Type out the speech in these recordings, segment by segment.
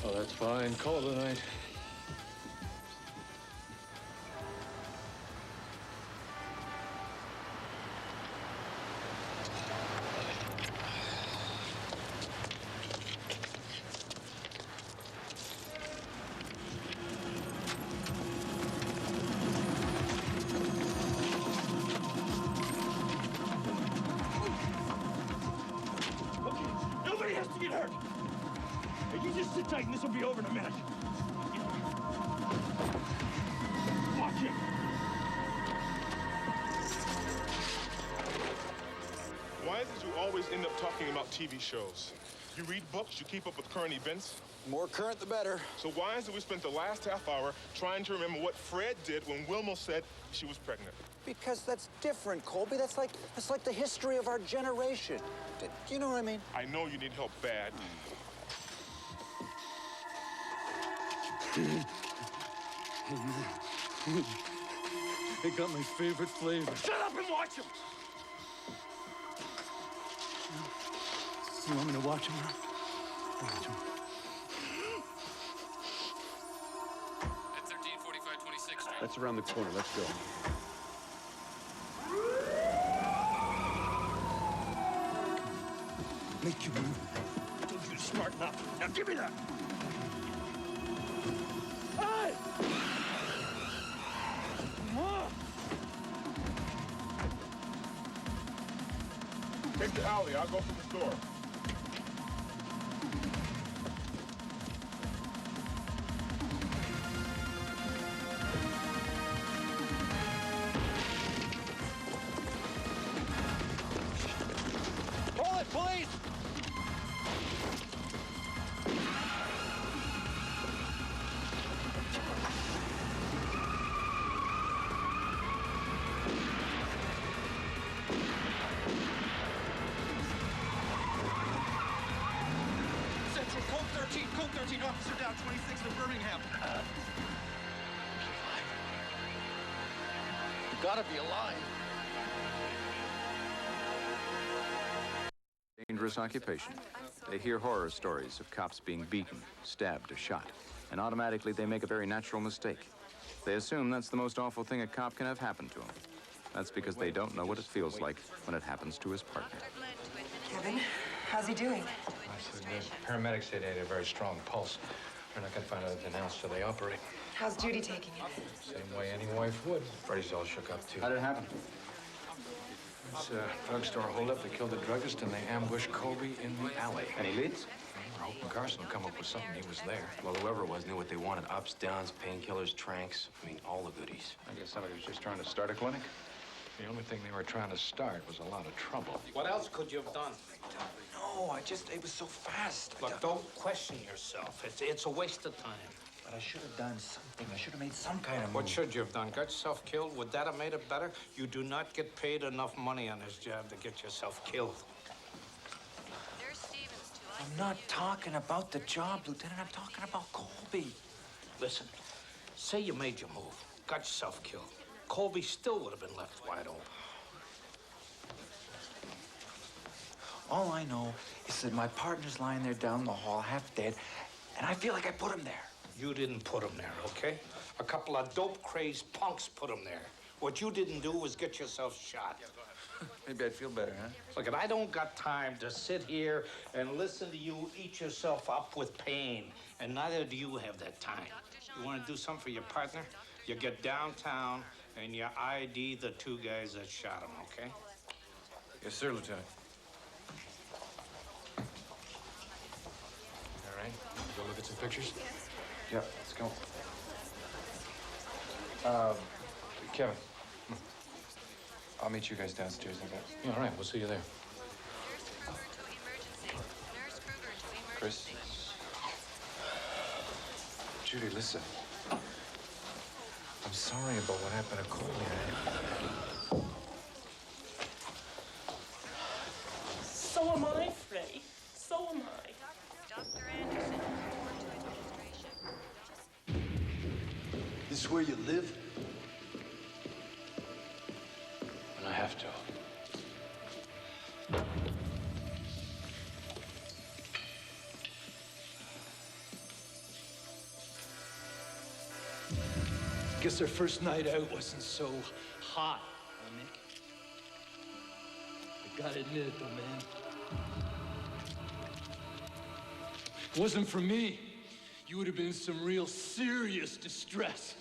Oh, that's fine. Call it a night. Sit tight and this will be over in a minute. Watch it. Why is it you always end up talking about TV shows? You read books, you keep up with current events. More current, the better. So why is it we spent the last half hour trying to remember what Fred did when Wilma said she was pregnant? Because that's different, Colby. That's like the history of our generation. Do you know what I mean? I know you need help bad. They got my favorite flavor. Shut up and watch him! You want me to watch him now? Watch him. At 1345 26th Street. That's around the corner. Let's go. Make you move. I told you to smarten up. Now give me that! Hey! Take the alley. I'll go for the store. Pull it, please! Code 13, officer down, 26 to Birmingham. You gotta be alive. Dangerous occupation. They hear horror stories of cops being beaten, stabbed, or shot, and automatically they make a very natural mistake. They assume that's the most awful thing a cop can have happen to him. That's because they don't know what it feels like when it happens to his partner. Kevin, how's he doing? The paramedics say they had a very strong pulse. They're not going to find out anything else till they operate. How's Judy taking it? Same way any wife would. Freddie's all shook up, too. How did it happen? It's a drugstore holdup. They killed the druggist and they ambushed Colby in the alley. Any leads? We're hoping Carson will come up with something. He was there. Well, whoever it was knew what they wanted. Ups, downs, painkillers, tranks. I mean, all the goodies. I guess somebody was just trying to start a clinic. The only thing they were trying to start was a lot of trouble. What else could you have done? No, it was so fast. Look, don't question yourself. It's a waste of time. But I should have done something. I should have made some kind of move. What should you have done? Got yourself killed? Would that have made it better? You do not get paid enough money on this job to get yourself killed. I'm not talking about the job, Lieutenant. I'm talking about Colby. Listen, say you made your move, got yourself killed. Colby still would have been left wide open. All I know is that my partner's lying there down the hall, half dead, and I feel like I put him there. You didn't put him there, okay? A couple of dope-crazed punks put him there. What you didn't do was get yourself shot. Maybe I'd feel better, huh? Look, and I don't got time to sit here and listen to you eat yourself up with pain, and neither do you have that time. You want to do something for your partner? You get downtown and you ID the two guys that shot him, okay? Yes, sir, Lieutenant. All right, go look at some pictures? Yeah, let's go. Kevin, I'll meet you guys downstairs, I guess. Yeah, all right, we'll see you there. Chris. Judy, listen. I'm sorry about what happened to Colby. So am I, Freddie. So am I. Dr. Anderson, report to administration. This is where you live? And I have to. guess our first night out wasn't so hot, huh, Nick? I gotta admit it, though, man. If it wasn't for me, you would have been in some real serious distress.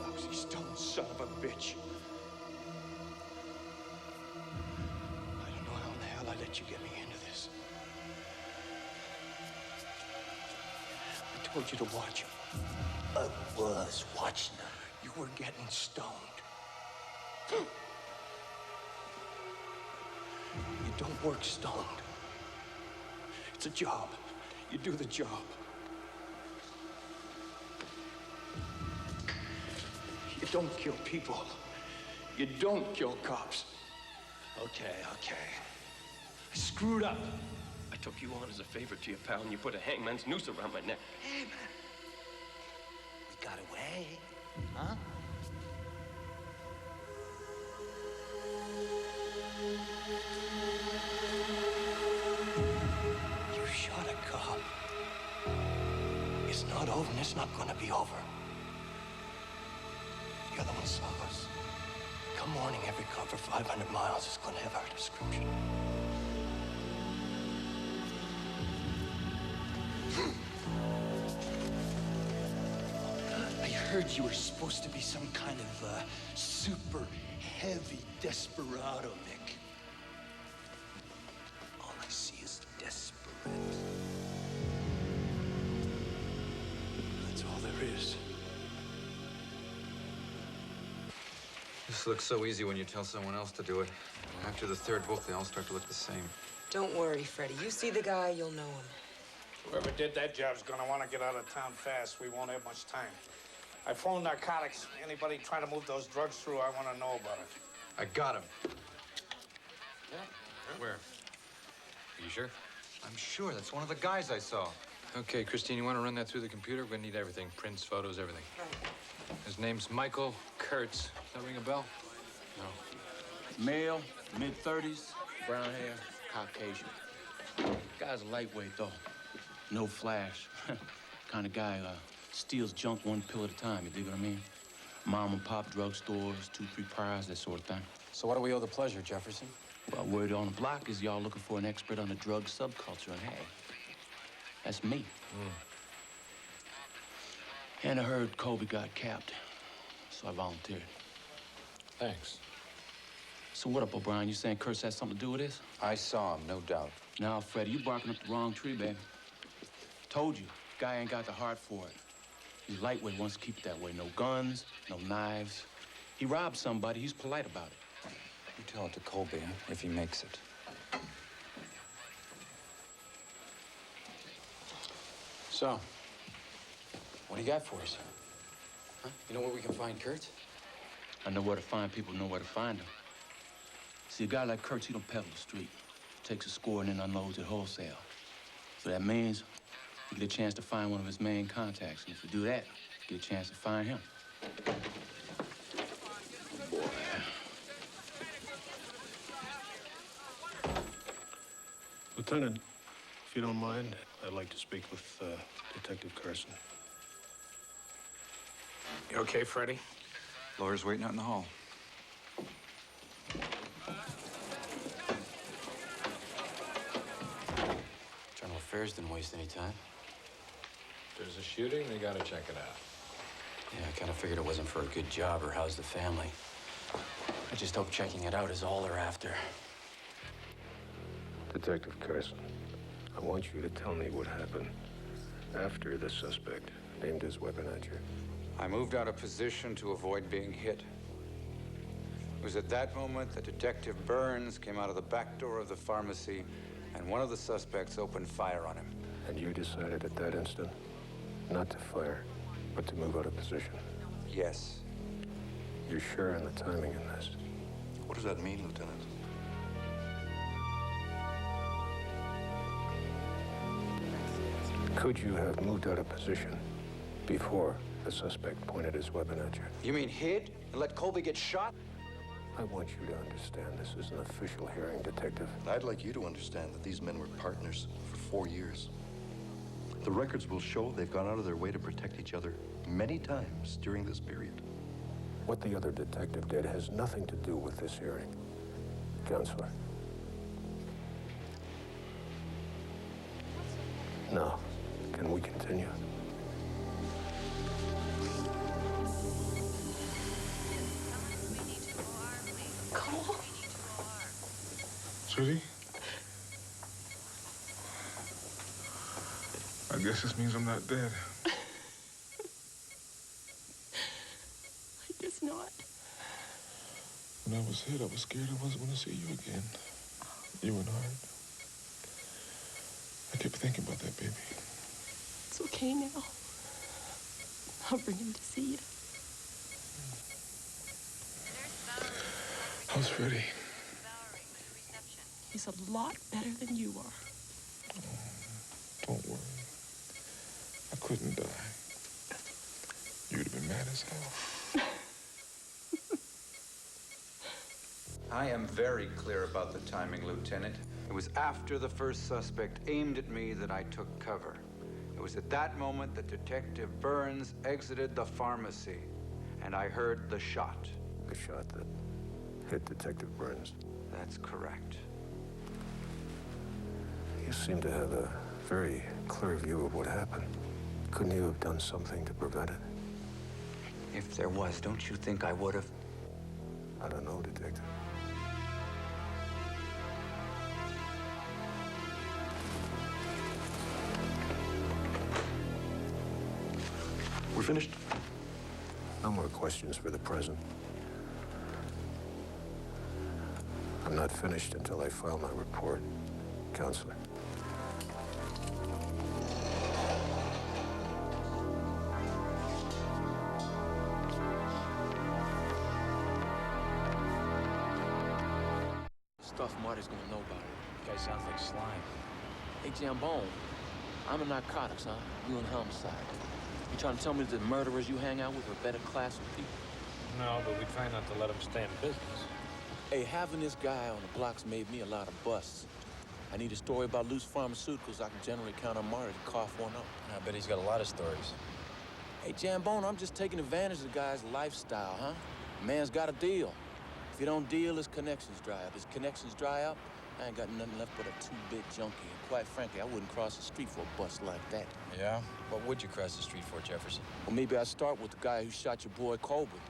Lousy stone son of a bitch. I don't know how in the hell I let you get me into this. I told you to watch him. I was watching him. You were getting stoned. You don't work stoned. It's a job. You do the job. You don't kill people. You don't kill cops. Okay. I screwed up. I took you on as a favor to your pal, and you put a hangman's noose around my neck. Hey, man. We got away, huh? You shot a cop. It's not over, and it's not gonna be over. The other one saw us. Come morning, every cop for 500 miles is gonna have our description. I heard you were supposed to be some kind of super heavy desperado, Nick. All I see is desperate. That's all there is. This looks so easy when you tell someone else to do it. After the third book, they all start to look the same. Don't worry, Freddie. You see the guy, you'll know him. Whoever did that job's gonna want to get out of town fast. We won't have much time. I phoned narcotics. Anybody trying to move those drugs through, I want to know about it. I got him. Yeah? Where? Are you sure? I'm sure. That's one of the guys I saw. Okay, Christine, you want to run that through the computer? We're gonna need everything. Prints, photos, everything. His name's Michael Kurtz. Does that ring a bell? No. Male, mid-30s, brown hair, Caucasian. Guy's a lightweight, though. No flash. Kind of guy steals junk one pill at a time, you dig what I mean? Mom and pop drugstores, 2-3 priors, that sort of thing. So what do we owe the pleasure, Jefferson? Well, word on the block is y'all looking for an expert on the drug subculture, and hey, that's me. And I heard Colby got capped, so I volunteered. Thanks. So what up, O'Brien? You saying Kurtz has something to do with this? I saw him, no doubt. Now, Freddie, you barking up the wrong tree, baby. Told you, guy ain't got the heart for it. He's lightweight, wants to keep it that way. No guns, no knives. He robbed somebody, he's polite about it. You tell it to Colby, if he makes it. So, what do you got for us? Huh? You know where we can find Kurtz? I know where to find people, know where to find them. See, a guy like Kurtz, he don't peddle the street. Takes a score and then unloads it wholesale. So that means you get a chance to find one of his main contacts. And if you do that, you get a chance to find him. Lieutenant, if you don't mind, I'd like to speak with Detective Carson. You okay, Freddie? Lawyer's waiting out in the hall. Internal Affairs didn't waste any time. There's a shooting, they gotta check it out. Yeah, I kind of figured it wasn't for a good job or how's the family. I just hope checking it out is all they're after. Detective Carson, I want you to tell me what happened after the suspect aimed his weapon at you. I moved out of position to avoid being hit. It was at that moment that Detective Burns came out of the back door of the pharmacy and one of the suspects opened fire on him. And you decided at that instant not to fire, but to move out of position? Yes. You're sure on the timing in this? What does that mean, Lieutenant? Could you have moved out of position before the suspect pointed his weapon at you? You mean hid and let Colby get shot? I want you to understand this is an official hearing, Detective. I'd like you to understand that these men were partners for 4 years. The records will show they've gone out of their way to protect each other many times during this period. What the other detective did has nothing to do with this hearing. Counselor. Now, can we continue? Cole? Sweetie? I guess this means I'm not dead. I guess not. When I was hit, I was scared I wasn't going to see you again. You and I kept thinking about that, baby. It's okay now. I'll bring him to see you. How's Freddie? He's a lot better than you are. Don't worry. I couldn't die. You'd have been mad as hell. I am very clear about the timing, Lieutenant. It was after the first suspect aimed at me that I took cover. It was at that moment that Detective Burns exited the pharmacy, and I heard the shot. The shot that hit Detective Burns. That's correct. You seem to have a very clear view of what happened. Couldn't you have done something to prevent it? If there was, don't you think I would have? I don't know, Detective. We're finished? No more questions for the present. I'm not finished until I file my report, Counselor. Stuff Marty's gonna know about it. Guy sounds like slime. Hey, Jambone, I'm a narcotics, huh? You in homicide. You trying to tell me that the murderers you hang out with are a better class of people? No, but we try not to let him stay in business. Hey, having this guy on the block's made me a lot of busts. I need a story about loose pharmaceuticals I can generally count on Marty to cough one up. I bet he's got a lot of stories. Hey, Jambone, I'm just taking advantage of the guy's lifestyle, huh? Man's got a deal. If you don't deal, his connections dry up. His connections dry up, I ain't got nothing left but a two-bit junkie. And quite frankly, I wouldn't cross the street for a bust like that. Yeah? What would you cross the street for, Jefferson? Well, maybe I'd start with the guy who shot your boy Colby.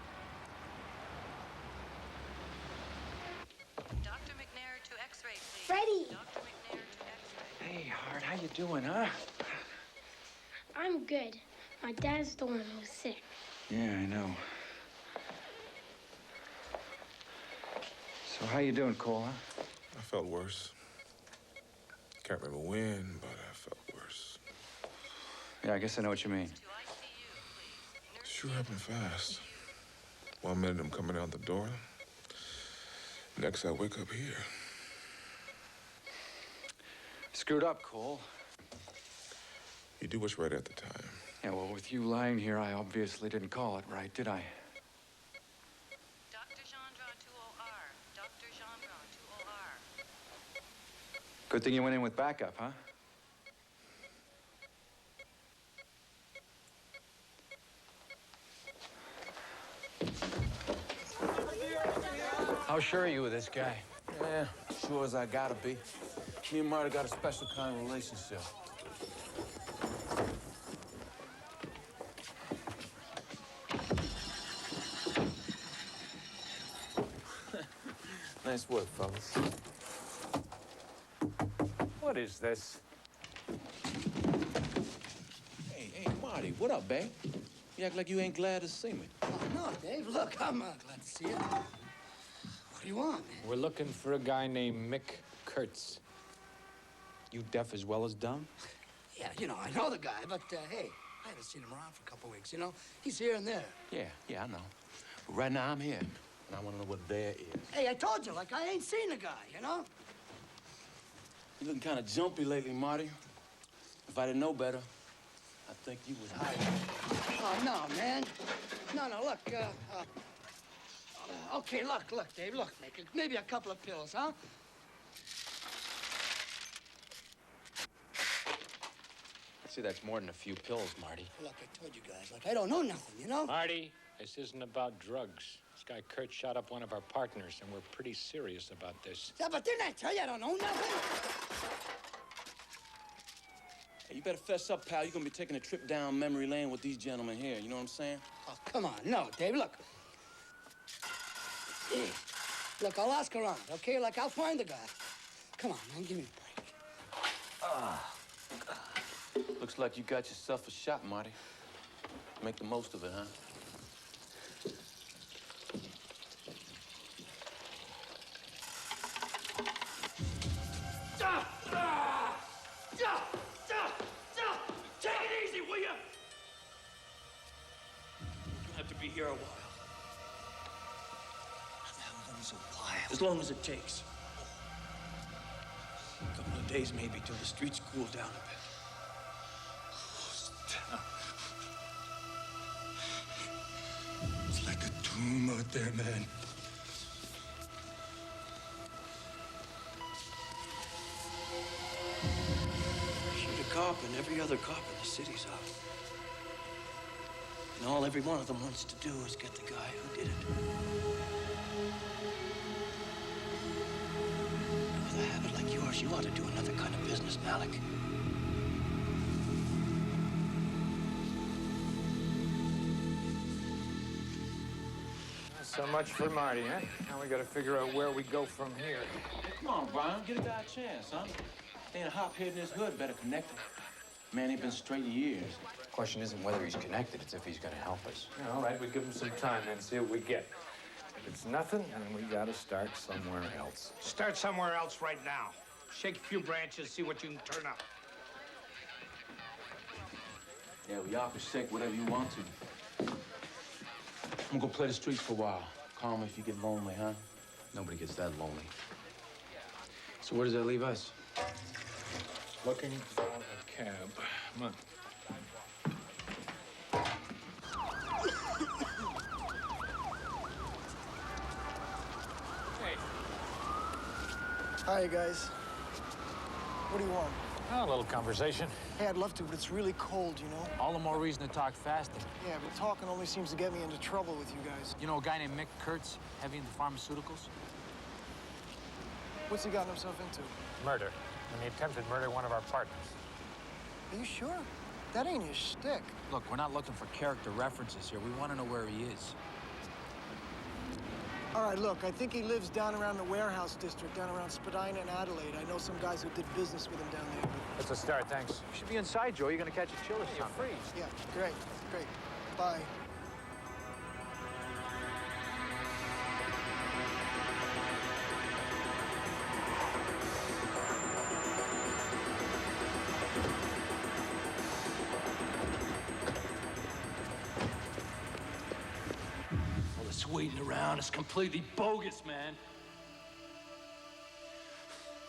Dr. McNair to X-ray, please. Freddie! Dr. McNair to X-ray. Hey, Hart, how you doing, huh? I'm good. My dad's the one who's sick. Yeah, I know. So how you doing, Cole, huh? I felt worse. Can't remember when, but I felt worse. Yeah, I guess I know what you mean. Sure happened fast. 1 minute I'm coming out the door. Next I wake up here. Screwed up, Cole. You do what's right at the time. Yeah, well, with you lying here, I obviously didn't call it right, did I? Dr. Gendron to OR. Dr. Gendron to OR. Good thing you went in with backup, huh? How sure are you with this guy? Yeah, sure as I gotta be. Me and Marty got a special kind of relationship. Nice work, fellas. What is this? Hey, Marty, what up, babe? You act like you ain't glad to see me. Oh, no, Dave. Look, I'm glad to see you. What do you want, man? We're looking for a guy named Mick Kurtz. You deaf as well as dumb? Yeah, you know, I know the guy, but, hey, I haven't seen him around for a couple weeks, you know? He's here and there. Yeah, I know. But right now I'm here, and I want to know what there is. Hey, I told you, like, I ain't seen the guy, you know? You looking kind of jumpy lately, Marty. If I didn't know better, I think you was hiding. Oh, no, man. No, look, Okay, look, Dave, look. Maybe a couple of pills, huh? See, that's more than a few pills, Marty. Look, I told you guys, like, I don't know nothing, you know? Marty, this isn't about drugs. This guy Kurt shot up one of our partners, and we're pretty serious about this. Yeah, but didn't I tell you I don't know nothing? Hey, you better fess up, pal. You're gonna be taking a trip down memory lane with these gentlemen here. You know what I'm saying? Oh, come on. No, Dave, look. Look, I'll ask around, okay? Like, I'll find the guy. Come on, man, give me a break. Looks like you got yourself a shot, Marty. Make the most of it, huh? Take it easy, will you? You have to be here a while. How the hell are we so wild? As long as it takes. A couple of days, maybe, till the streets cool down a bit. It's like a tomb out there, man. Shoot a cop, and every other cop in the city's out. And all every one of them wants to do is get the guy who did it. With a habit like yours, you ought to do another kind of business, Malik. So much for Marty, huh? Now we gotta figure out where we go from here. Come on, Brian. Get a guy a chance, huh? Ain't a hophead in this hood. Better connect him. Man ain't been straight in years. Question isn't whether he's connected, it's if he's gonna help us. Yeah, all right, we give him some time then, see what we get. If it's nothing, then we gotta start somewhere else. Start somewhere else right now. Shake a few branches, see what you can turn up. Yeah, well, y'all can shake whatever you want to. I'm gonna go play the streets for a while. Call me if you get lonely, huh? Nobody gets that lonely. So where does that leave us? Looking for a cab. Come on. Hey. Hi, guys. What do you want? Oh, a little conversation. Hey, I'd love to, but it's really cold, you know? All the more reason to talk faster. Yeah, but talking only seems to get me into trouble with you guys. You know a guy named Mick Kurtz, heavy into pharmaceuticals? What's he gotten himself into? Murder. And he attempted murder of one of our partners. Are you sure? That ain't his shtick. Look, we're not looking for character references here. We want to know where he is. All right, look, I think he lives down around the warehouse district, down around Spadina and Adelaide. I know some guys who did business with him down there. That's a start, thanks. You should be inside, Joe. You're going to catch a chill or something. You're free. Yeah, great. Bye. All this waiting around is completely bogus, man.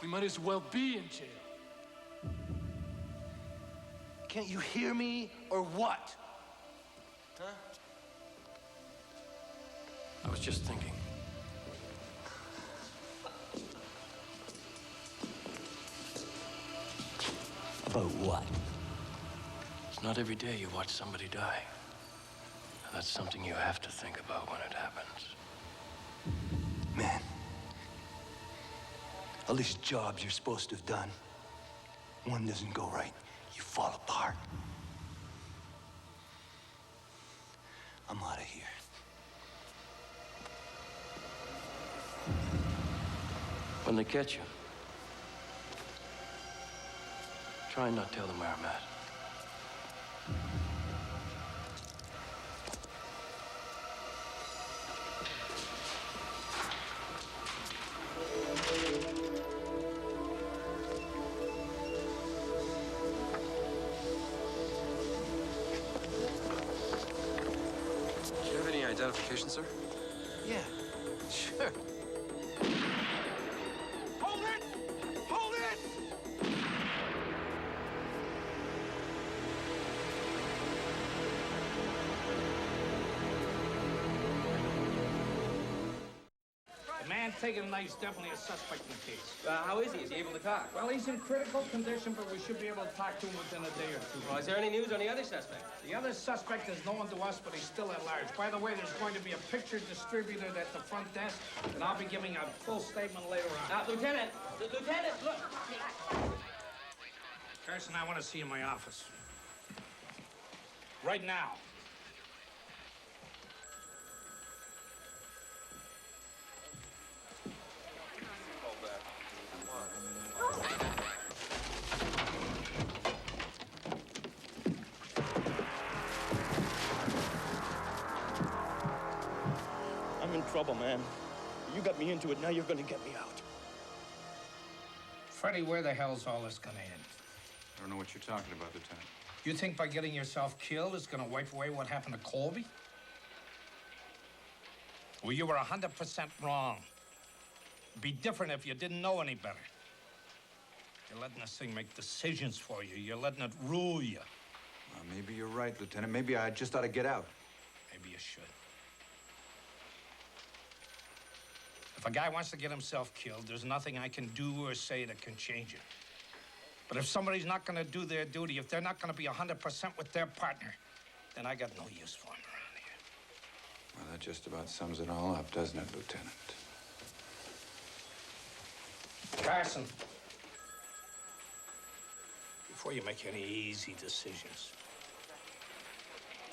We might as well be in jail. Can't you hear me, or what? Huh? I was just thinking. About what? It's not every day you watch somebody die. And that's something you have to think about when it happens. Man, all these jobs you're supposed to have done, one doesn't go right, you fall apart. I'm out of here. When they catch you, try and not tell them where I'm at. Do you have any identification, sir? Yeah, sure. Hold it! Hold it! taken tonight is definitely a suspect in the case. How is he? Is he able to talk? Well, he's in critical condition, but we should be able to talk to him within a day or two. Well, is there any news on the other suspect? The other suspect is known to us, but he's still at large. By the way, there's going to be a picture distributed at the front desk, and I'll be giving a full statement later on. Lieutenant! Lieutenant, look! Carson, I want to see you in my office. Right now. I'm in trouble, man. You got me into it, now you're gonna get me out. Freddie, where the hell's all this gonna end? I don't know what you're talking about, Lieutenant. You think by getting yourself killed it's gonna wipe away what happened to Colby? Well, you were 100% wrong. It'd be different if you didn't know any better. You're letting this thing make decisions for you. You're letting it rule you. Maybe you're right, Lieutenant. Maybe I just ought to get out. Maybe you should. If a guy wants to get himself killed, there's nothing I can do or say that can change it. But if somebody's not going to do their duty, if they're not going to be 100% with their partner, then I got no use for them around here. Well, that just about sums it all up, doesn't it, Lieutenant? Carson, before you make any easy decisions,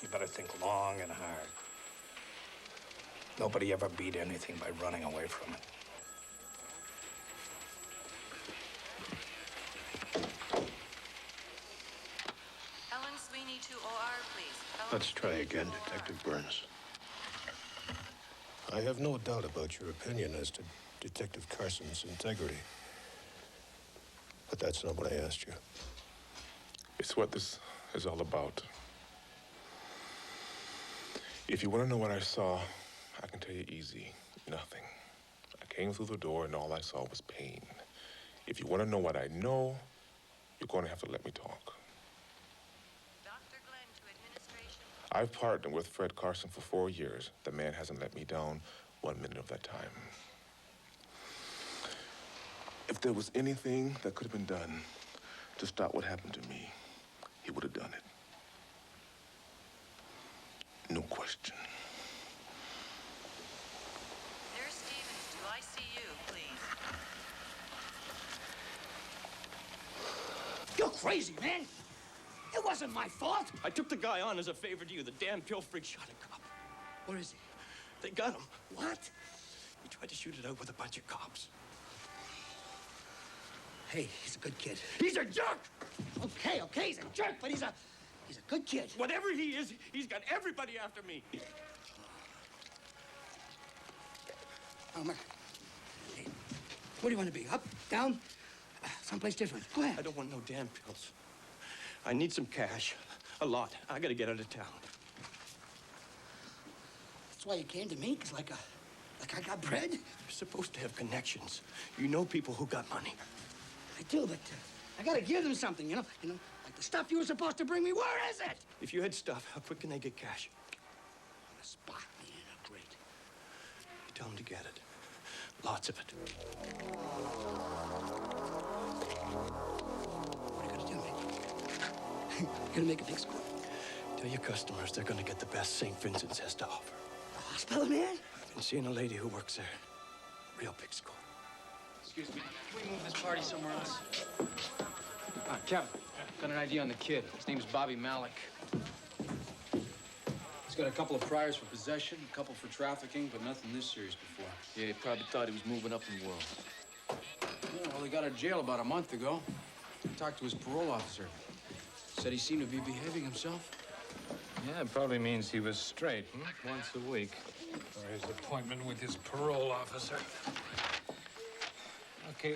you better think long and hard. Nobody ever beat anything by running away from it. Ellen Sweeney to OR, please. Let's try again, Detective Burns. I have no doubt about your opinion as to Detective Carson's integrity. But that's not what I asked you. It's what this is all about. If you want to know what I saw, I can tell you easy, nothing. I came through the door and all I saw was pain. If you want to know what I know, you're going to have to let me talk. Dr. Glenn to administration. I've partnered with Fred Carson for 4 years. The man hasn't let me down 1 minute of that time. If there was anything that could have been done to stop what happened to me, he would have done it. No question. Nurse Stevens to ICU, please. You're crazy, man. It wasn't my fault. I took the guy on as a favor to you. The damn pill freak shot a cop. Where is he? They got him. What? He tried to shoot it out with a bunch of cops. Hey, he's a good kid. He's a jerk! Okay, he's a jerk, but he's a good kid. Whatever he is, he's got everybody after me. Elmer, hey, where do you want to be? Up, down, someplace different? Go ahead. I don't want no damn pills. I need some cash. A lot. I gotta get out of town. That's why you came to me? 'Cause like I got bread? You're supposed to have connections. You know people who got money. I do, but I gotta give them something, you know? Like the stuff you were supposed to bring me. Where is it? If you had stuff, how quick can they get cash? On the spot, man. Great. You tell them to get it. Lots of it. What are you gonna do, man? You're gonna make a big score? Tell your customers they're gonna get the best St. Vincent's has to offer. The hospital, man? I've been seeing a lady who works there. Real big score. Excuse me, can we move this party somewhere else? Kevin, got an idea on the kid. His name's Bobby Malik. He's got a couple of priors for possession, a couple for trafficking, but nothing this serious before. Yeah, he probably thought he was moving up in the world. Yeah, well, he got out of jail about a month ago. I talked to his parole officer. Said he seemed to be behaving himself. Yeah, it probably means he was straight, once a week. For his appointment with his parole officer. Okay,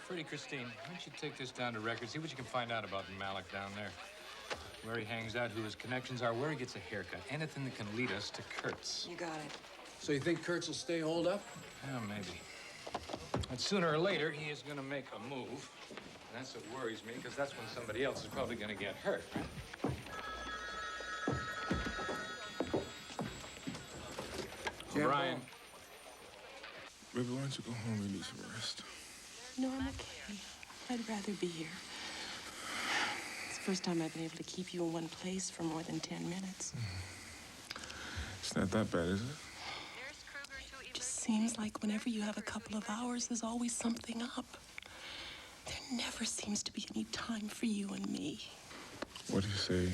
Freddie, Christine, why don't you take this down to record, see what you can find out about Malik down there. Where he hangs out, who his connections are, where he gets a haircut. Anything that can lead us to Kurtz. You got it. So you think Kurtz will stay holed up? Yeah, maybe. But sooner or later, he is going to make a move. And that's what worries me, because that's when somebody else is probably going to get hurt, right? O'Brien. Baby, why don't you go home and need some rest? No, I'm okay. I'd rather be here. It's the first time I've been able to keep you in one place for more than 10 minutes. It's not that bad, is it? It just seems like whenever you have a couple of hours, there's always something up. There never seems to be any time for you and me. What do you say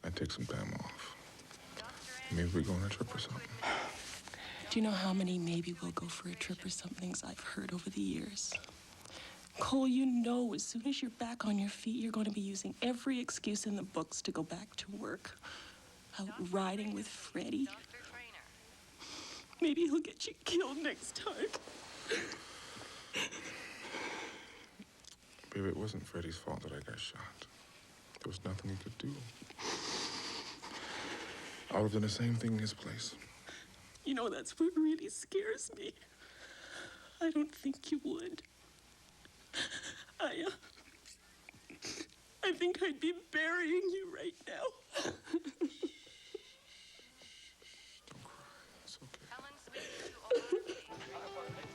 I take some time off? Maybe we go on a trip or something. Do you know how many maybe we'll go for a trip or somethings I've heard over the years? Cole, you know as soon as you're back on your feet, you're going to be using every excuse in the books to go back to work. Out riding with Freddie. Maybe he'll get you killed next time. Baby, it wasn't Freddie's fault that I got shot. There was nothing he could do. I would have done the same thing in his place. You know, that's what really scares me. I don't think you would. I think I'd be burying you right now. Don't cry. It's okay.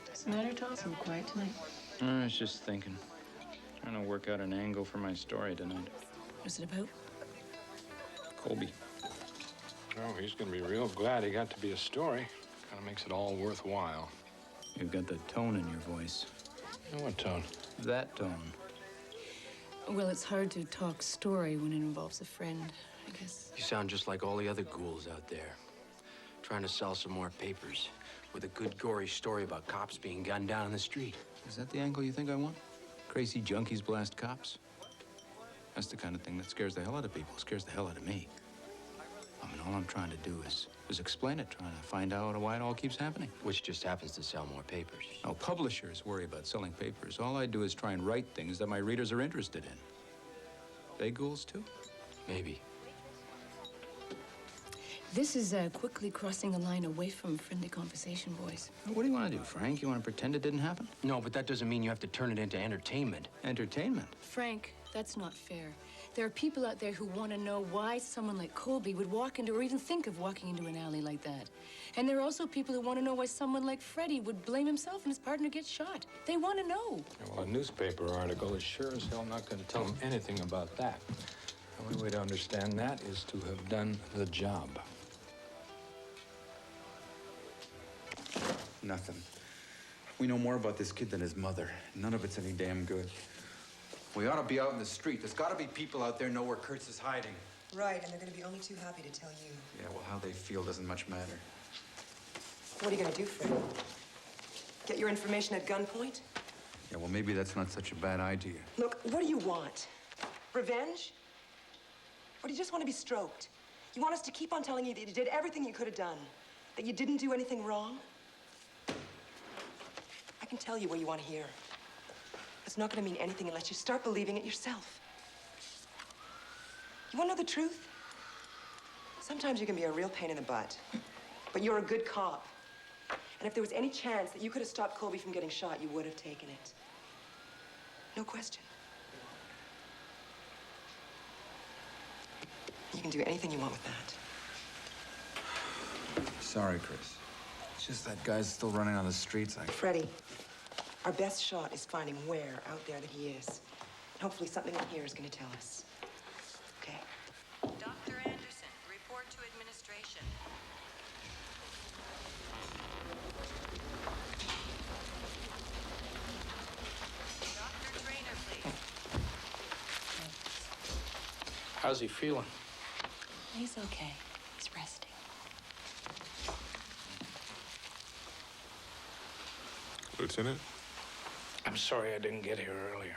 What's the matter, Tom? So quiet tonight. I was just thinking. Trying to work out an angle for my story tonight. What's it about? Colby. Oh, he's gonna be real glad he got to be a story. Kind of makes it all worthwhile. You've got the tone in your voice. What tone? That tone. Well, it's hard to talk story when it involves a friend, I guess. You sound just like all the other ghouls out there. Trying to sell some more papers with a good gory story about cops being gunned down in the street. Is that the angle you think I want? Crazy junkies blast cops? That's the kind of thing that scares the hell out of people. Scares the hell out of me. I mean, all I'm trying to do is explain it, trying to find out why it all keeps happening. Which just happens to sell more papers. No, publishers worry about selling papers. All I do is try and write things that my readers are interested in. They ghouls, too? Maybe. This is quickly crossing a line away from friendly conversation, boys. What do you want to do, Frank? You want to pretend it didn't happen? No, but that doesn't mean you have to turn it into entertainment. Entertainment? Frank, that's not fair. There are people out there who want to know why someone like Colby would walk into or even think of walking into an alley like that. And there are also people who want to know why someone like Freddie would blame himself and his partner get shot. They want to know. Yeah, well, a newspaper article is sure as hell not going to tell him anything about that. The only way to understand that is to have done the job. Nothing. We know more about this kid than his mother. None of it's any damn good. We ought to be out in the street. There's got to be people out there know where Kurtz is hiding. Right, and they're going to be only too happy to tell you. Yeah, well, how they feel doesn't much matter. What are you going to do, Freddie? Get your information at gunpoint? Yeah, well, maybe that's not such a bad idea. Look, what do you want? Revenge? Or do you just want to be stroked? You want us to keep on telling you that you did everything you could have done? That you didn't do anything wrong? I can tell you what you want to hear. It's not going to mean anything unless you start believing it yourself. You want to know the truth? Sometimes you can be a real pain in the butt, but you're a good cop. And if there was any chance that you could have stopped Colby from getting shot, you would have taken it. No question. You can do anything you want with that. Sorry, Chris. It's just that guy's still running on the streets. Freddie, our best shot is finding where out there that he is. And hopefully something in here is going to tell us. Okay? Dr. Anderson, report to administration. Dr. Trainer, please. How's he feeling? He's okay. He's resting. Lieutenant? I'm sorry I didn't get here earlier.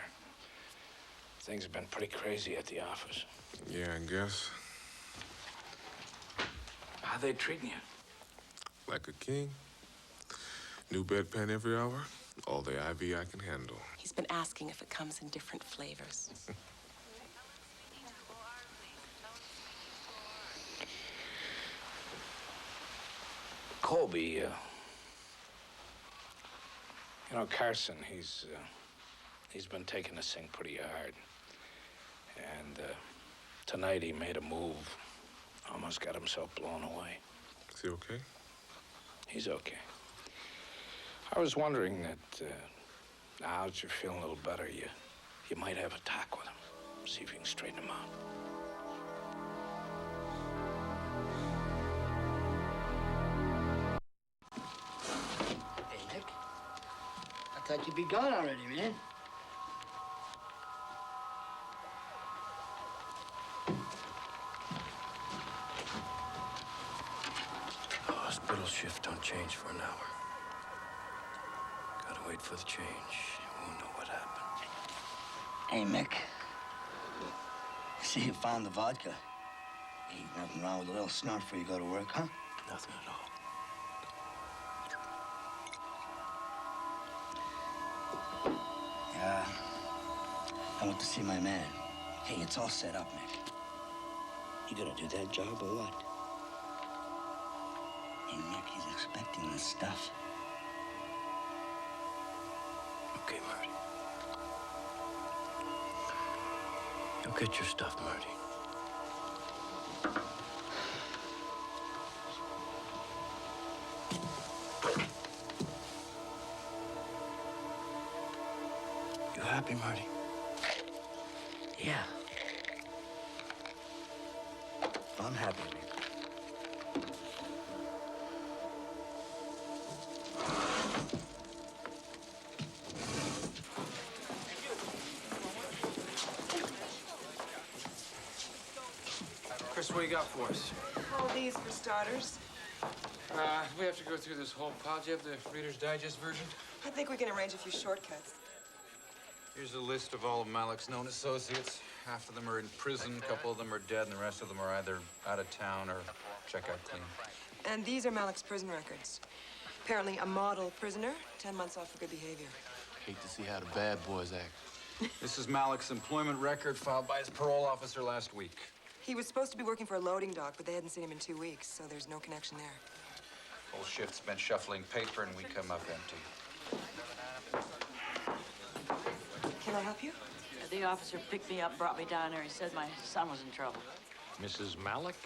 Things have been pretty crazy at the office. Yeah, I guess. How they treating you? Like a king. New bedpan every hour. All the IV I can handle. He's been asking if it comes in different flavors. Colby, you know, Carson, he's been taking this thing pretty hard. And tonight he made a move. Almost got himself blown away. Is he okay? He's okay. I was wondering that now that you're feeling a little better, you might have a talk with him. See if you can straighten him out. Hey, Nick. I thought you'd be gone already, man. The hospital shift don't change for an hour. Gotta wait for the change. You won't know what happened. Hey, Mick. I see you found the vodka. Ain't nothing wrong with a little snort before you go to work, huh? Nothing at all. Yeah. I went to see my man. Hey, it's all set up, Mick. You gonna do that job or what? Hey, Mick, he's expecting this stuff. Okay, Marty. Go get your stuff, Marty. You happy, Marty? Yeah. I'm happy, Mick. Chris, what you got for us? All these for starters. We have to go through this whole pile. Do you have the Reader's Digest version? I think we can arrange a few shortcuts. Here's a list of all of Malik's known associates. Half of them are in prison, a couple of them are dead, and the rest of them are either out of town or check out clean. And these are Malik's prison records. Apparently a model prisoner, 10 months off for good behavior. Hate to see how the bad boys act. This is Malik's employment record filed by his parole officer last week. He was supposed to be working for a loading dock, but they hadn't seen him in 2 weeks, so there's no connection there. Whole shift spent shuffling paper, and we come up empty. Can I help you? The officer picked me up, brought me down here. He said my son was in trouble. Mrs. Malik?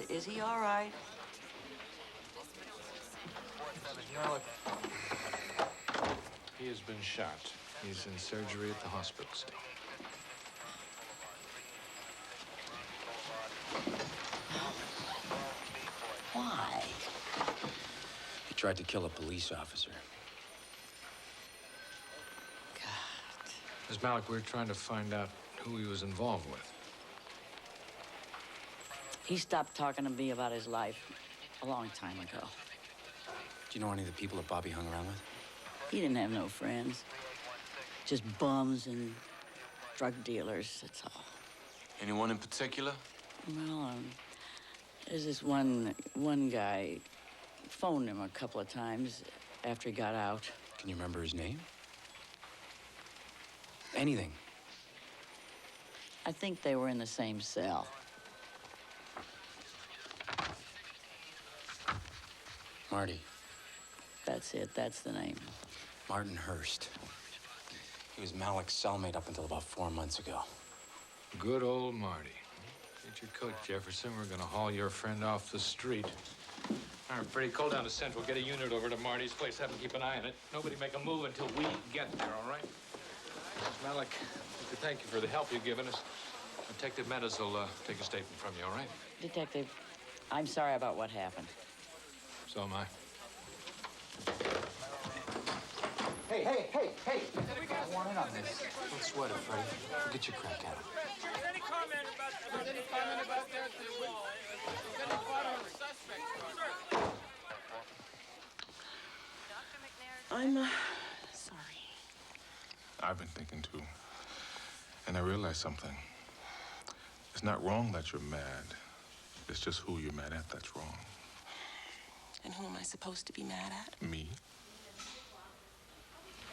Is he all right? Malik. He has been shot. He's in surgery at the hospital still. Why? He tried to kill a police officer. Ms. Malik, we're trying to find out who he was involved with. He stopped talking to me about his life a long time ago. Do you know any of the people that Bobby hung around with? He didn't have no friends. Just bums and drug dealers, that's all. Anyone in particular? Well, there's this one guy phoned him a couple of times after he got out. Can you remember his name? Anything. I think they were in the same cell. Marty. That's it, that's the name. Martin Hurst. He was Malik's cellmate up until about 4 months ago. Good old Marty. Get your coat, Jefferson. We're gonna haul your friend off the street. All right, Freddie, call down to Central. Get a unit over to Marty's place. Have him keep an eye on it. Nobody make a move until we get there, all right? Miss Malik, I'd like to thank you for the help you've given us. Detective Meadows will take a statement from you, all right? Detective, I'm sorry about what happened. So am I. Hey! I want in on this. Don't sweat it, Freddie. We'll get your crack at him. Any comment about that? Any part on the suspect? I'm, sorry. I've been thinking too. And I realized something. It's not wrong that you're mad. It's just who you're mad at that's wrong. And who am I supposed to be mad at? Me.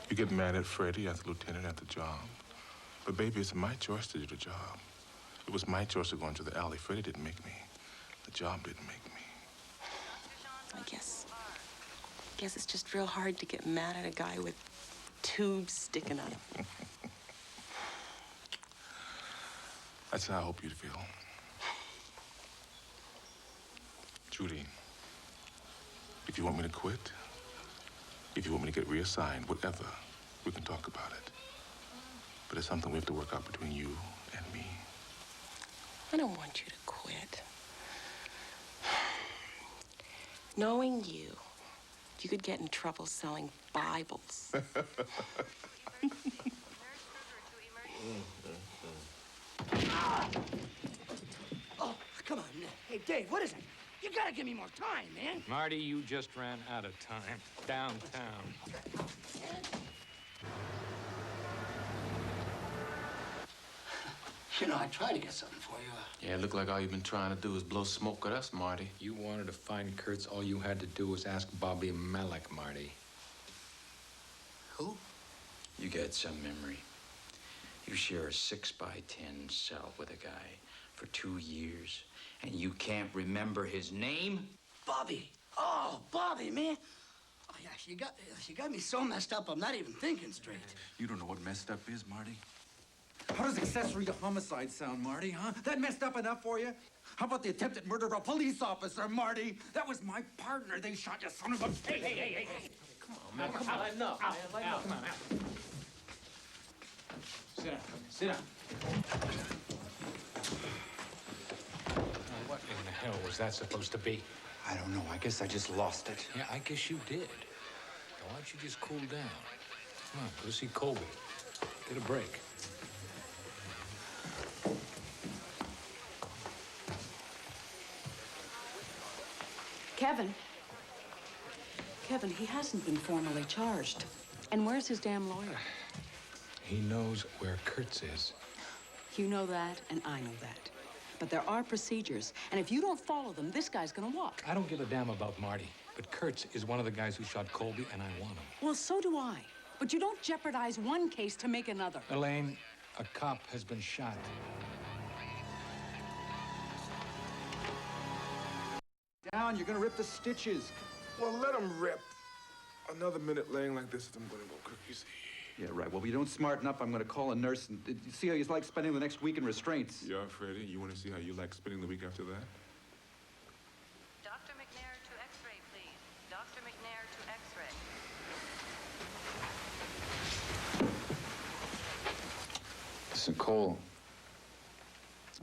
You get mad at Freddie, at the lieutenant, at the job. But baby, it's my choice to do the job. It was my choice to go into the alley. Freddie didn't make me. The job didn't make me. I guess it's just real hard to get mad at a guy with tubes sticking out of him. That's how I hope you'd feel. Judy, If you want me to quit, if you want me to get reassigned, whatever, we can talk about it. But it's something we have to work out between you and me. I don't want you to quit. Knowing you could get in trouble selling Bibles. Oh, come on. Hey, Dave, what is it? You gotta give me more time, man. Marty, you just ran out of time. Downtown. You know, I tried to get something for you. Yeah, it looked like all you've been trying to do is blow smoke at us, Marty. You wanted to find Kurtz, all you had to do was ask Bobby Malek, Marty. Who? You got some memory. You share a 6x10 cell with a guy for 2 years, and you can't remember his name? Bobby. Oh, Bobby, man. Oh, yeah, you got me so messed up, I'm not even thinking straight. You don't know what messed up is, Marty. How does accessory to homicide sound, Marty, huh? That messed up enough for you? How about the attempted murder of a police officer, Marty? That was my partner. They shot you, son of a... Hey. Come on, man. Come on. Lighten up, man. Lighten up. Come on, out. Sit down. Sit down. Now, what in the hell was that supposed to be? I don't know. I guess I just lost it. Yeah, I guess you did. Now, why don't you just cool down? Come on, go see Colby. Get a break. Kevin, he hasn't been formally charged. And where's his damn lawyer? He knows where Kurtz is. You know that, and I know that. But there are procedures, and if you don't follow them, this guy's gonna walk. I don't give a damn about Marty, but Kurtz is one of the guys who shot Colby, and I want him. Well, so do I. But you don't jeopardize one case to make another. Elaine, a cop has been shot. Down, you're gonna rip the stitches. Well, let him rip. Another minute laying like this, and I'm gonna go crazy. Yeah, right. Well, if you don't smarten up, I'm gonna call a nurse and see how you like spending the next week in restraints. Yeah, Freddie, you want to see how you like spending the week after that? Dr. McNair to X-ray, please. Dr. McNair to X-ray. Listen, Cole,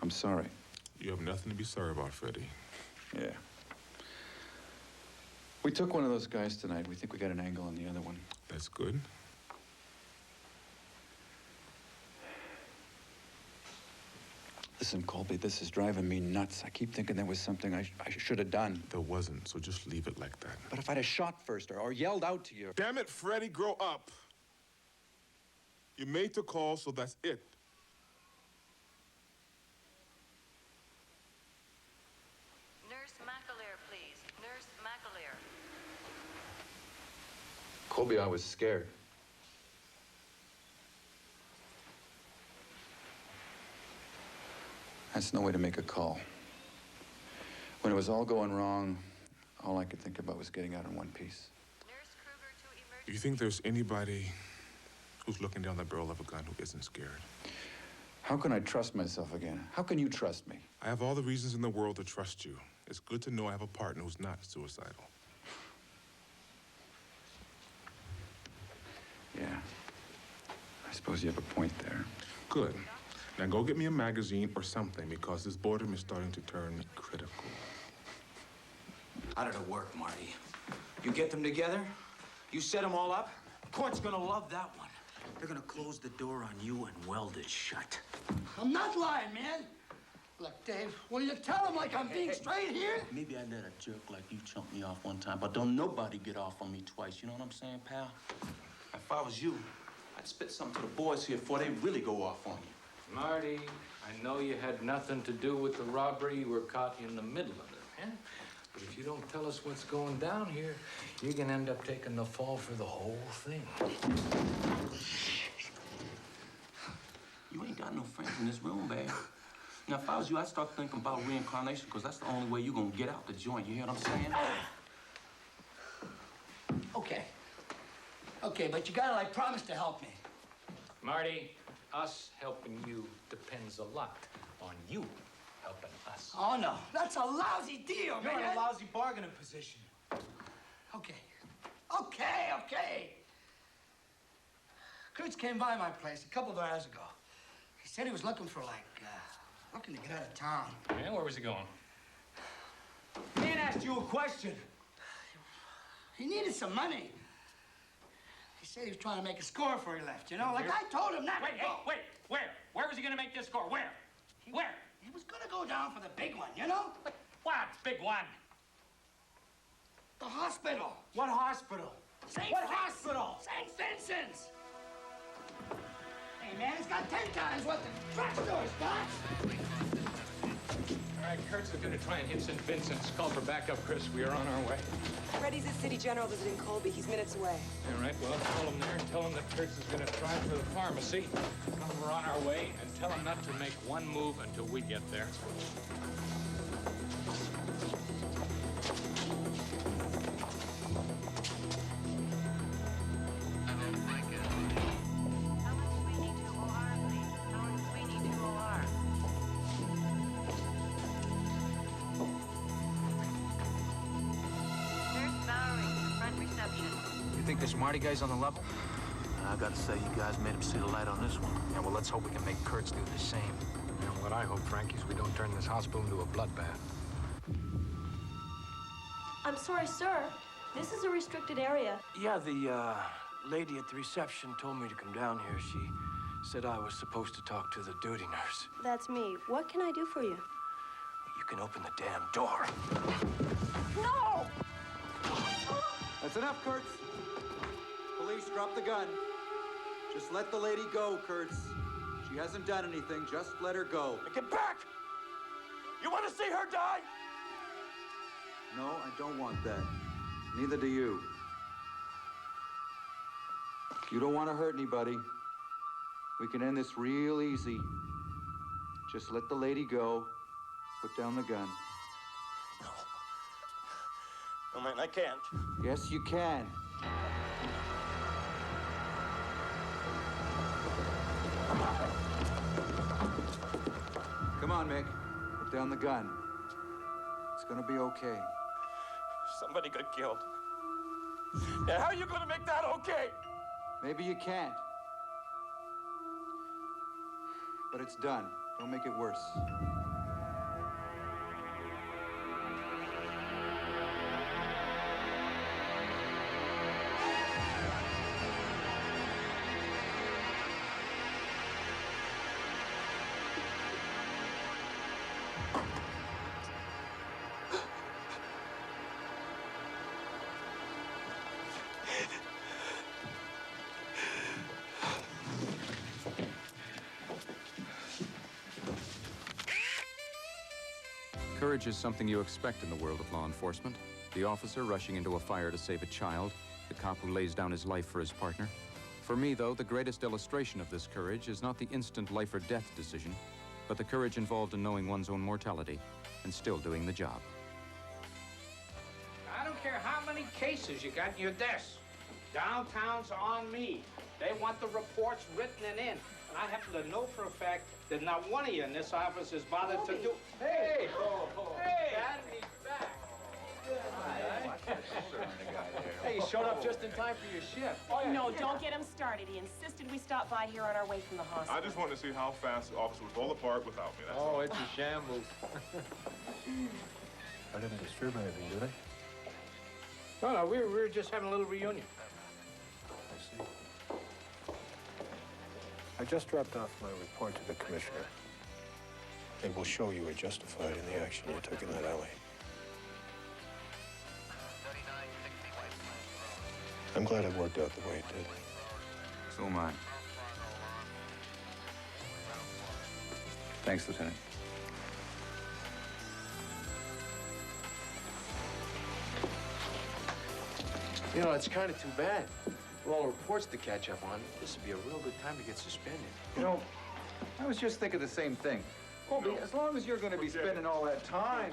I'm sorry. You have nothing to be sorry about, Freddie. Yeah. We took one of those guys tonight. We think we got an angle on the other one. That's good. Listen, Colby, this is driving me nuts. I keep thinking there was something I should have done. There wasn't, so just leave it like that. But if I'd have shot first or yelled out to you... Damn it, Freddie, grow up. You made the call, so that's it. Nurse McAleer, please. Nurse McAleer. Colby, I was scared. That's no way to make a call. When it was all going wrong, all I could think about was getting out in one piece. Do you think there's anybody who's looking down the barrel of a gun who isn't scared? How can I trust myself again? How can you trust me? I have all the reasons in the world to trust you. It's good to know I have a partner who's not suicidal. Yeah. I suppose you have a point there. Good. Now go get me a magazine or something, because this boredom is starting to turn critical. How did it work, Marty? You get them together? You set them all up? Court's gonna love that one. They're gonna close the door on you and weld it shut. I'm not lying, man. Look, Dave, will you tell him like I'm being straight here? Maybe I let a jerk like you chump me off one time, but don't nobody get off on me twice. You know what I'm saying, pal? If I was you, I'd spit something to the boys here before they really go off on you. Marty, I know you had nothing to do with the robbery. You were caught in the middle of it, huh? But if you don't tell us what's going down here, you can end up taking the fall for the whole thing. You ain't got no friends in this room, babe. Now, if I was you, I'd start thinking about reincarnation, because that's the only way you're gonna get out the joint. You hear what I'm saying? Okay. Okay, but you gotta, like, promise to help me. Marty, us helping you depends a lot on you helping us. Oh, no. That's a lousy deal, You're man. in a lousy bargaining position. Okay. Kurtz came by my place a couple of hours ago. He said he was looking for, looking to get out of town. Yeah, where was he going? Man asked you a question. He needed some money. He said he was trying to make a score before he left, you know? Like I told him not to go. Wait, where? Where was he gonna make this score? Where? Where? He was gonna go down for the big one, you know? What big one? The hospital. What hospital? What hospital? St. Vincent's. Hey, man, it's got 10 times what the drugstore's got. All right, Kurtz is gonna try and hit St. Vincent's. Call for backup, Chris. We are on our way. Freddie's at City General visiting Colby. He's minutes away. All right, well, call him there and tell him that Kurtz is gonna try for the pharmacy. Tell him we're on our way and tell him not to make one move until we get there. This Marty guy's on the level? I gotta say, you guys made him see the light on this one. Yeah, well, let's hope we can make Kurtz do the same. And what I hope, Frankie, is we don't turn this hospital into a bloodbath. I'm sorry, sir. This is a restricted area. Yeah, the lady at the reception told me to come down here. She said I was supposed to talk to the duty nurse. That's me. What can I do for you? You can open the damn door. No! That's enough, Kurtz. Police, drop the gun. Just let the lady go, Kurtz. She hasn't done anything. Just let her go. Get back! You want to see her die? No, I don't want that. Neither do you. You don't want to hurt anybody. We can end this real easy. Just let the lady go. Put down the gun. No, man, I can't. Yes, you can. Come on, Mick. Put down the gun. It's gonna be okay. Somebody got killed. Now, how are you gonna make that okay? Maybe you can't. But it's done. Don't make it worse. Courage is something you expect in the world of law enforcement. The officer rushing into a fire to save a child, the cop who lays down his life for his partner. For me, though, the greatest illustration of this courage is not the instant life or death decision, but the courage involved in knowing one's own mortality and still doing the job. I don't care how many cases you got in your desk. Downtown's on me. They want the reports written and in. And I happen to know for a fact that not one of you in this office has bothered to do... Hey! Hey! Daddy's back. Hey, you showed up just in time for your shift. No, don't get him started. He insisted we stop by here on our way from the hospital. I just wanted to see how fast the officer would fall apart without me. That's all. It's a shambles. I didn't disturb anything, did I? No, we were just having a little reunion. I see. I just dropped off my report to the commissioner. It will show you were justified in the action you took in that alley. I'm glad it worked out the way it did. So am I. Thanks, Lieutenant. You know, it's kind of too bad. With all the reports to catch up on, this would be a real good time to get suspended. You know, I was just thinking the same thing. Colby, as long as you're going to be spending all that time...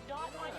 Not on